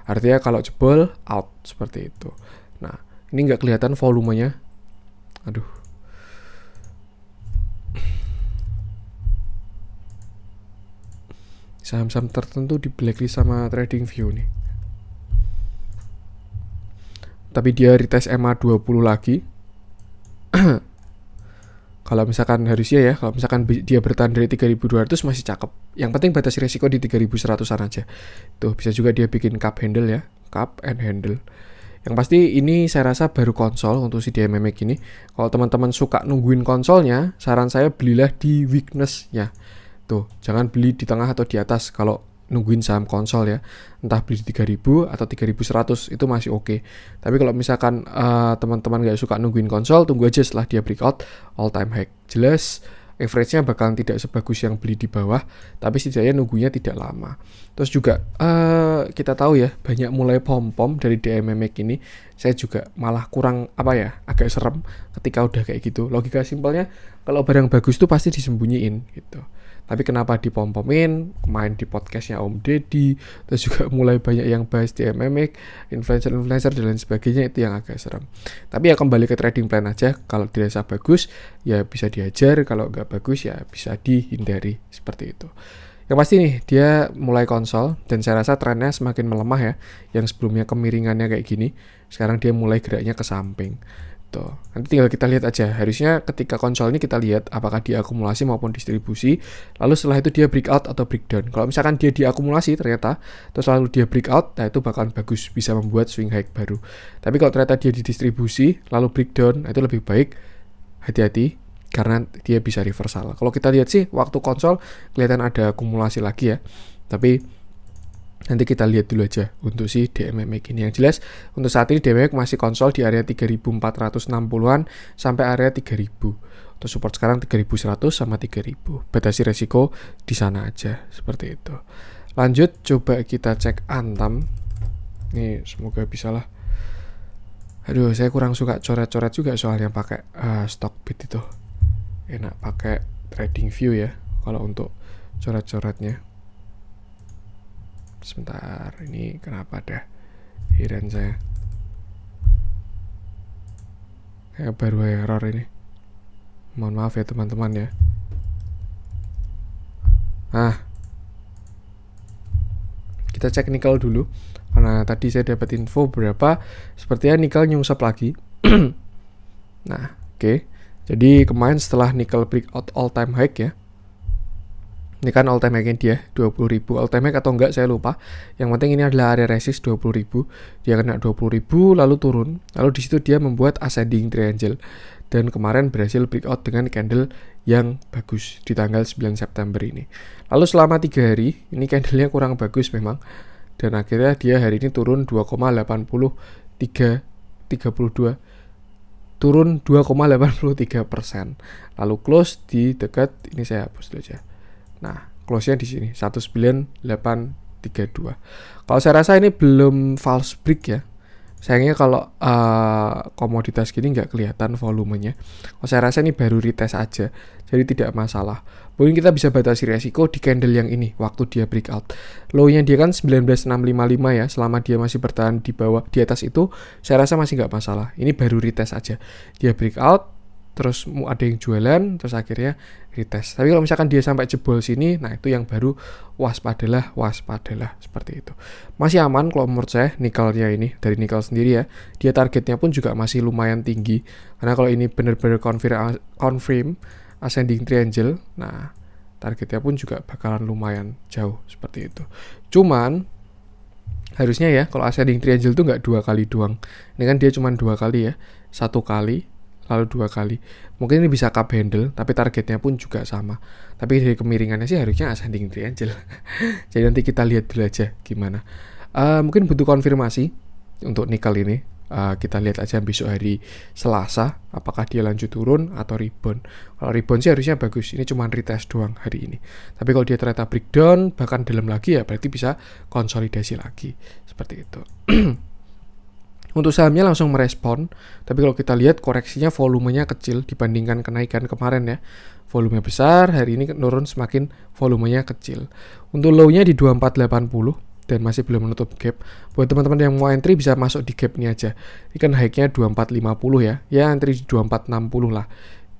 Artinya kalau jebol out seperti itu. Nah, ini nggak kelihatan volumenya. Aduh. Saham-saham tertentu di blacklist sama TradingView nih. Tapi dia retest MA 20 lagi. Kalau misalkan harusnya ya, kalau misalkan dia bertahan dari 3200 masih cakep. Yang penting batasi resiko di 3100-an aja. Tuh, bisa juga dia bikin cup handle ya, cup and handle. Yang pasti ini saya rasa baru konsol untuk si DMMX ini. Kalau teman-teman suka nungguin konsolnya, saran saya belilah di weakness ya. Tuh, jangan beli di tengah atau di atas kalau nungguin saham konsol ya. Entah beli di 3000 atau 3100 itu masih oke. Tapi kalau misalkan teman-teman gak suka nungguin konsol, tunggu aja setelah dia breakout all time high. Jelas average-nya bakalan tidak sebagus yang beli di bawah, tapi setidaknya nunggunya tidak lama. Terus juga kita tahu ya, banyak mulai pom-pom dari DMMX ini. Saya juga malah kurang agak serem ketika udah kayak gitu. Logika simpelnya kalau barang bagus tuh pasti disembunyiin gitu. Tapi kenapa dipom-pomin, main di podcastnya Om Deddy, terus juga mulai banyak yang bahas DMMX, influencer dan lain sebagainya, itu yang agak serem. Tapi ya kembali ke trading plan aja, kalau dirasa bagus ya bisa diajar, kalau nggak bagus ya bisa dihindari, seperti itu. Yang pasti nih, dia mulai konsol, dan saya rasa trennya semakin melemah ya, yang sebelumnya kemiringannya kayak gini, sekarang dia mulai geraknya ke samping. Tuh. Nanti tinggal kita lihat aja, harusnya ketika konsol ini kita lihat apakah dia akumulasi maupun distribusi, lalu setelah itu dia breakout atau breakdown. Kalau misalkan dia diakumulasi ternyata, terus lalu dia breakout, nah itu bakalan bagus, bisa membuat swing high baru. Tapi kalau ternyata dia didistribusi, lalu breakdown, nah itu lebih baik hati-hati, karena dia bisa reversal. Kalau kita lihat sih, waktu konsol kelihatan ada akumulasi lagi ya, tapi nanti kita lihat dulu aja untuk si DMMX ini. Yang jelas untuk saat ini DMMX masih konsol di area 3460-an sampai area 3000. Untuk support sekarang 3100 sama 3000. Batasi resiko di sana aja, seperti itu. Lanjut coba kita cek Antam. Nih semoga bisa lah. Aduh, saya kurang suka coret-coret juga soalnya pakai Stockbit itu. Enak pakai TradingView ya kalau untuk coret-coretnya. Sebentar, ini kenapa dah heran saya. Kayak baru error ini. Mohon maaf ya teman-teman ya. Kita cek nikel dulu. Karena tadi saya dapat info berapa, sepertinya nikel nyungsep lagi. Nah, oke. Jadi kemarin setelah nikel breakout all time high ya. Ini kan all time high-nya dia 20.000. All time high atau enggak saya lupa. Yang penting ini adalah area resist 20.000. Dia kena 20.000 lalu turun. Lalu di situ dia membuat ascending triangle, dan kemarin berhasil breakout dengan candle yang bagus di tanggal 9 September ini. Lalu selama 3 hari ini candlenya kurang bagus memang, dan akhirnya dia hari ini turun 2,8332, turun 2,83%. Lalu close di dekat ini, saya hapus dulu aja. Nah, close-nya di sini 19832. Kalau saya rasa ini belum false break ya. Sayangnya kalau komoditas gini nggak kelihatan volumenya. Kalau saya rasa ini baru retest aja, jadi tidak masalah. Mungkin kita bisa batasi resiko di candle yang ini waktu dia breakout. Low-nya dia kan 19655 ya. Selama dia masih bertahan di bawah, di atas itu, saya rasa masih nggak masalah. Ini baru retest aja. Dia breakout, terus ada yang jualan, terus akhirnya retest. Tapi kalau misalkan dia sampai jebol sini, nah itu yang baru waspadalah seperti itu. Masih aman kalau menurut saya nikelnya ini, dari nikel sendiri ya. Dia targetnya pun juga masih lumayan tinggi. Karena kalau ini benar-benar confirm ascending triangle, nah targetnya pun juga bakalan lumayan jauh seperti itu. Cuman harusnya ya kalau ascending triangle itu nggak 2 kali doang. Ini kan dia cuma 2 kali ya, 1 kali lalu 2 kali. Mungkin ini bisa cup handle, tapi targetnya pun juga sama. Tapi dari kemiringannya sih harusnya ascending triangle. Jadi nanti kita lihat dulu aja gimana. Mungkin butuh konfirmasi untuk nikel ini. Kita lihat aja besok hari Selasa, apakah dia lanjut turun atau rebound. Kalau rebound sih harusnya bagus. Ini cuma retest doang hari ini. Tapi kalau dia ternyata breakdown, bahkan dalam lagi ya berarti bisa konsolidasi lagi. Seperti itu. Untuk sahamnya langsung merespon, tapi kalau kita lihat koreksinya volumenya kecil dibandingkan kenaikan kemarin ya. Volumenya besar, hari ini menurun semakin volumenya kecil. Untuk low-nya di 2480 dan masih belum menutup gap. Buat teman-teman yang mau entry bisa masuk di gap ini aja. Ini kan high-nya 2450 ya. Ya entry di 2460 lah.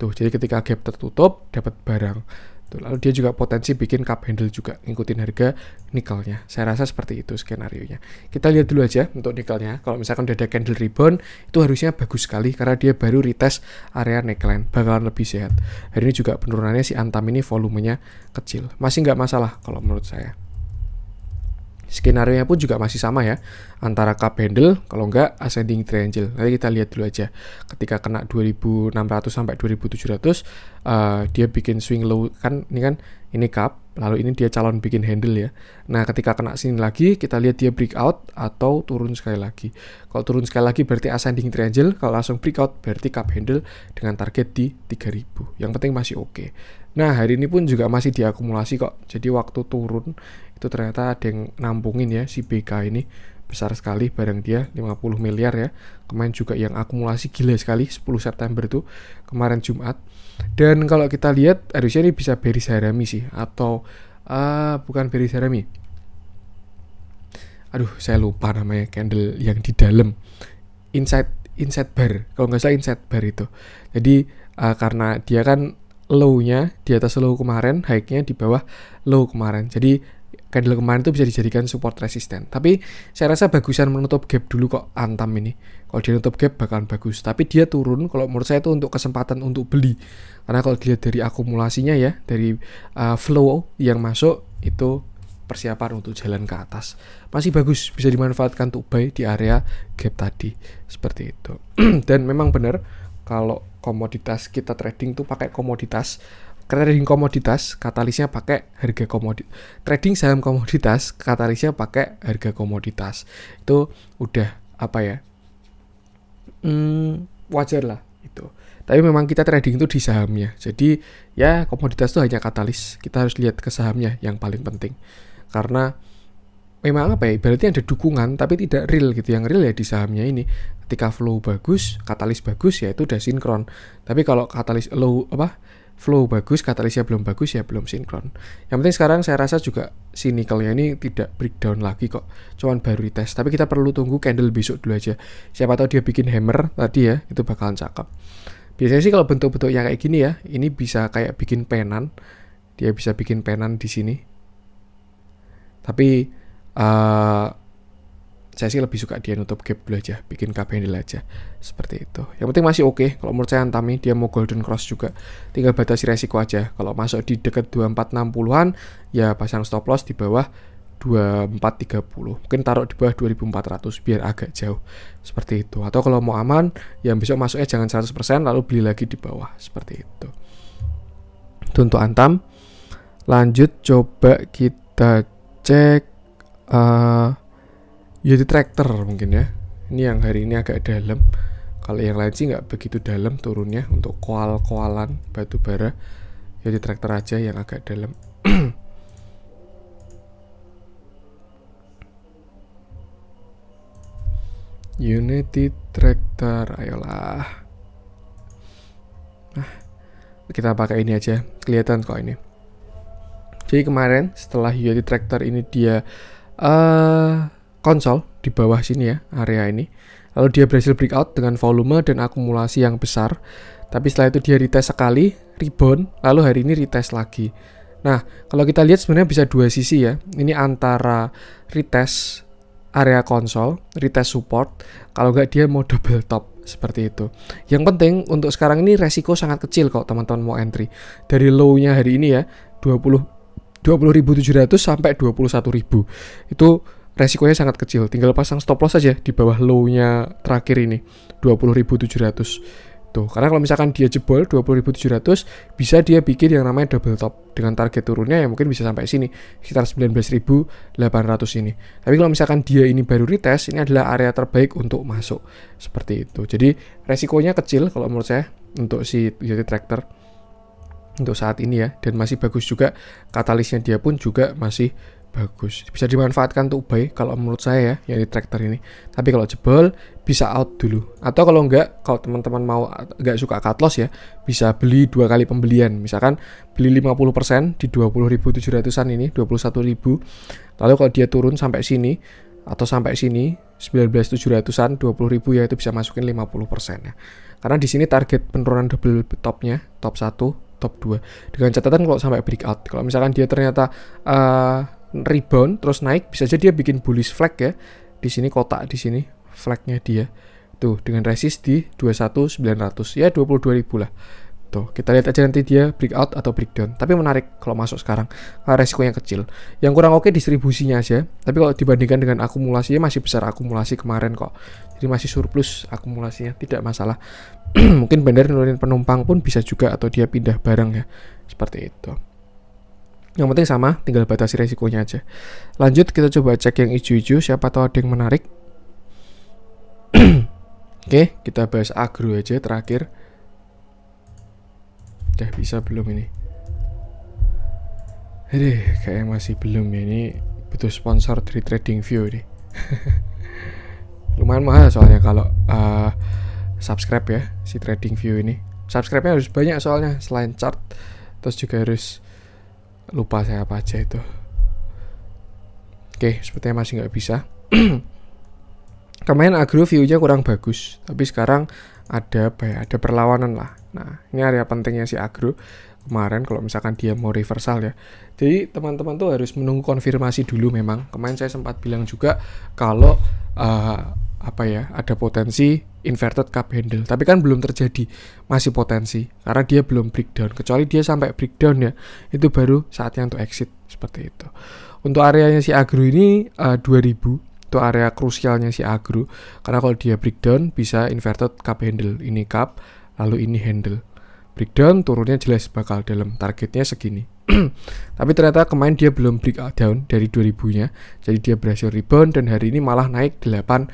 Tuh, jadi ketika gap tertutup dapat barang. Tuh, lalu dia juga potensi bikin cup handle juga, ngikutin harga nikelnya. Saya rasa seperti itu skenario-nya. Kita lihat dulu aja untuk nikelnya. Kalau misalkan udah ada candle rebound, itu harusnya bagus sekali karena dia baru retest area neckline, bakalan lebih sehat. Hari ini juga penurunannya si Antam ini volumenya kecil. Masih nggak masalah kalau menurut saya. Skenario-nya pun juga masih sama ya, antara cup handle kalau enggak ascending triangle. Nanti kita lihat dulu aja. Ketika kena 2600 sampai 2700 dia bikin swing low kan ini cup, lalu ini dia calon bikin handle ya. Nah, ketika kena sini lagi kita lihat dia breakout atau turun sekali lagi. Kalau turun sekali lagi berarti ascending triangle, kalau langsung breakout berarti cup handle dengan target di 3000. Yang penting masih oke. Nah, hari ini pun juga masih diakumulasi kok. Jadi waktu turun itu ternyata ada yang nampungin ya si BK ini, besar sekali barang dia 50 miliar ya. Kemarin juga yang akumulasi gila sekali 10 September tuh kemarin Jumat. Dan kalau kita lihat harusnya ini bisa bearish harami sih, atau bukan bearish harami. Aduh, saya lupa namanya candle yang di dalam inside bar. Kalau nggak salah inside bar itu. Jadi karena dia kan low-nya di atas low kemarin, high-nya di bawah low kemarin. Jadi candle kemarin itu bisa dijadikan support resisten. Tapi saya rasa bagusan menutup gap dulu kok Antam ini. Kalau dia nutup gap bakalan bagus. Tapi dia turun kalau menurut saya itu untuk kesempatan untuk beli. Karena kalau dilihat dari akumulasinya ya, dari flow yang masuk itu persiapan untuk jalan ke atas. Masih bagus, bisa dimanfaatkan untuk buy di area gap tadi. Seperti itu. Dan memang benar kalau komoditas kita trading tuh pakai komoditas. Trading komoditas katalisnya pakai harga komoditas. Trading saham komoditas katalisnya pakai harga komoditas. Itu udah apa ya? Wajar lah itu. Tapi memang kita trading itu di sahamnya. Jadi ya komoditas itu hanya katalis. Kita harus lihat ke sahamnya yang paling penting. Karena memang apa ya? Berarti ada dukungan tapi tidak real gitu. Yang real ya di sahamnya ini. Ketika flow bagus, katalis bagus ya itu udah sinkron. Tapi kalau katalis flow bagus, katalisnya belum bagus ya belum sinkron. Yang penting sekarang saya rasa juga si nikelnya ini tidak breakdown lagi kok. Cuman baru retest. Tapi kita perlu tunggu candle besok dulu aja. Siapa tahu dia bikin hammer tadi ya, itu bakalan cakep. Biasanya sih kalau bentuk-bentuk yang kayak gini ya, ini bisa kayak bikin penan. Dia bisa bikin penan di sini. Tapi saya sih lebih suka dia nutup gap dulu aja, bikin cup handle aja, seperti itu. Yang penting masih oke. Kalau menurut saya Antami dia mau golden cross juga, tinggal batasi resiko aja. Kalau masuk di dekat 2460-an ya pasang stop loss di bawah 2430, mungkin taruh di bawah 2400 biar agak jauh, seperti itu. Atau kalau mau aman yang besok masuknya jangan 100% lalu beli lagi di bawah, seperti itu. Itu untuk Antam. Lanjut coba kita cek Yeti Tractor mungkin ya. Ini yang hari ini agak dalam. Kalau yang lain sih nggak begitu dalam turunnya. Untuk koal-koalan batu bara, Yeti Tractor aja yang agak dalam. Unity Tractor, ayolah. Nah, kita pakai ini aja. Kelihatan kok ini. Jadi kemarin setelah Unity Tractor ini dia konsol di bawah sini ya, area ini. Lalu dia berhasil breakout dengan volume dan akumulasi yang besar. Tapi setelah itu dia retest sekali, rebound, lalu hari ini retest lagi. Nah, kalau kita lihat sebenarnya bisa dua sisi ya. Ini antara retest area konsol, retest support, kalau nggak dia mau double top seperti itu. Yang penting untuk sekarang ini resiko sangat kecil kalau teman-teman mau entry. Dari low-nya hari ini ya, 20.700 sampai 21.000. Itu resikonya sangat kecil. Tinggal pasang stop loss saja di bawah low-nya terakhir ini, 20.700. Tuh, karena kalau misalkan dia jebol 20.700, bisa dia bikin yang namanya double top dengan target turunnya yang mungkin bisa sampai sini, sekitar 19.800 ini. Tapi kalau misalkan dia ini baru retest, ini adalah area terbaik untuk masuk. Seperti itu. Jadi resikonya kecil kalau menurut saya untuk si Yeti Tractor untuk saat ini ya, dan masih bagus juga, katalisnya dia pun juga masih bagus, bisa dimanfaatkan untuk buy kalau menurut saya ya, Yeti Tractor ini. Tapi kalau jebol bisa out dulu, atau kalau enggak, kalau teman-teman mau enggak suka cut loss ya, bisa beli 2 kali pembelian, misalkan beli 50% di 20.700an ini, 21.000, lalu kalau dia turun sampai sini atau sampai sini 19.700an, 20.000 ya, itu bisa masukin 50% ya. Karena di sini target penurunan double topnya, top 1, top 2. Dengan catatan kalau sampai breakout, kalau misalkan dia ternyata rebound terus naik, bisa aja dia bikin bullish flag ya. Di sini kotak, di sini flagnya dia. Tuh, dengan resist di 21.900 ya, 22.000 lah. Tuh, kita lihat aja nanti dia breakout atau breakdown. Tapi menarik kalau masuk sekarang, karena resikonya kecil. Yang kurang oke distribusinya aja. Tapi kalau dibandingkan dengan akumulasinya masih besar akumulasi kemarin kok. Jadi masih surplus akumulasinya, tidak masalah. Mungkin benar nurunin penumpang pun bisa juga, atau dia pindah barang ya. Seperti itu. Yang penting sama, tinggal batasi resikonya aja. Lanjut kita coba cek yang hijau-hijau, siapa tahu ada yang menarik. Oke, kita bahas agro aja terakhir. Udah bisa belum ini? Kayaknya masih belum ya, ini butuh sponsor dari TradingView nih. Lumayan mahal soalnya kalau subscribe ya, si TradingView ini. Subscribe-nya harus banyak soalnya, selain chart, terus juga harus, lupa saya apa aja itu. Oke, sepertinya masih nggak bisa. Kemarin agro view-nya kurang bagus, tapi sekarang ada perlawanan lah. Nah, ini area pentingnya si agro kemarin kalau misalkan dia mau reversal ya. Jadi teman-teman tuh harus menunggu konfirmasi dulu memang. Kemarin saya sempat bilang juga kalau ada potensi inverted cup handle, tapi kan belum terjadi, masih potensi karena dia belum breakdown. Kecuali dia sampai breakdown ya, itu baru saatnya untuk exit seperti itu. Untuk areanya si agro ini 2000, itu area krusialnya si agro, karena kalau dia breakdown bisa inverted cup handle, ini cup lalu ini handle. Breakdown turunnya jelas bakal dalam, targetnya segini. Tapi ternyata kemarin dia belum breakdown dari 2000-nya, jadi dia berhasil rebound dan hari ini malah naik 8%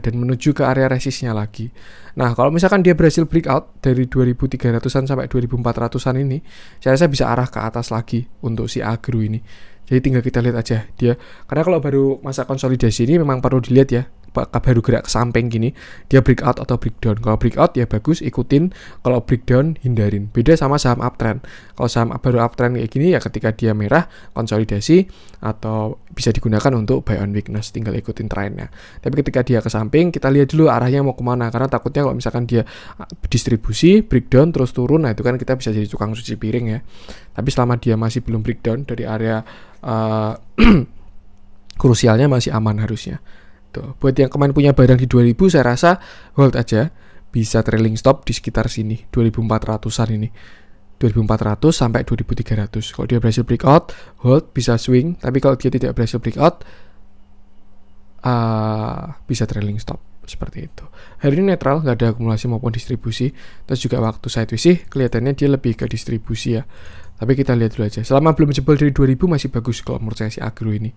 dan menuju ke area resistnya lagi. Nah, kalau misalkan dia berhasil breakout dari 2300-an sampai 2400-an ini, saya rasa bisa arah ke atas lagi untuk si agro ini. Jadi tinggal kita lihat aja dia, karena kalau baru masa konsolidasi ini memang perlu dilihat ya, baru gerak ke samping gini, dia breakout atau breakdown. Kalau breakout ya bagus, ikutin. Kalau breakdown hindarin. Beda sama saham uptrend. Kalau saham baru uptrend kayak gini ya ketika dia merah, konsolidasi, atau bisa digunakan untuk buy on weakness, tinggal ikutin trennya. Tapi ketika dia ke samping, kita lihat dulu arahnya mau kemana, karena takutnya kalau misalkan dia distribusi, breakdown terus turun, nah itu kan kita bisa jadi tukang cuci piring ya. Tapi selama dia masih belum breakdown dari area krusialnya, masih aman harusnya. Tuh, buat yang kemarin punya barang di 2000, saya rasa hold aja, bisa trailing stop di sekitar sini, 2400-an ini. 2400 sampai 2300. Kalau dia berhasil breakout, hold, bisa swing. Tapi kalau dia tidak berhasil breakout, bisa trailing stop. Seperti itu. Hari ini netral, nggak ada akumulasi maupun distribusi. Terus juga waktu sideways sih, kelihatannya dia lebih ke distribusi ya. Tapi kita lihat dulu aja. Selama belum jebol dari 2000 masih bagus kalau menurut saya si agro ini.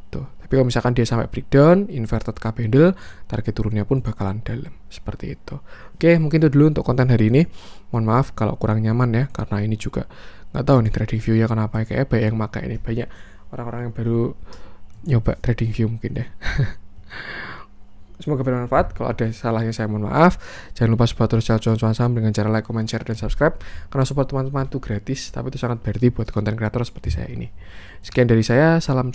Tuh. Tapi kalau misalkan dia sampai breakdown, inverted cup handle, target turunnya pun bakalan dalam. Seperti itu. Oke, mungkin itu dulu untuk konten hari ini. Mohon maaf kalau kurang nyaman ya, karena ini juga nggak tahu nih TradingView ya kenapa, kayak banyak yang pakai ini, banyak orang-orang yang baru nyoba TradingView mungkin deh. Semoga bermanfaat. Kalau ada salahnya saya mohon maaf. Jangan lupa support terus channel Cuan Saham dengan cara like, comment, share, dan subscribe. Karena support teman-teman itu gratis, tapi itu sangat berarti buat konten kreator seperti saya ini. Sekian dari saya, salam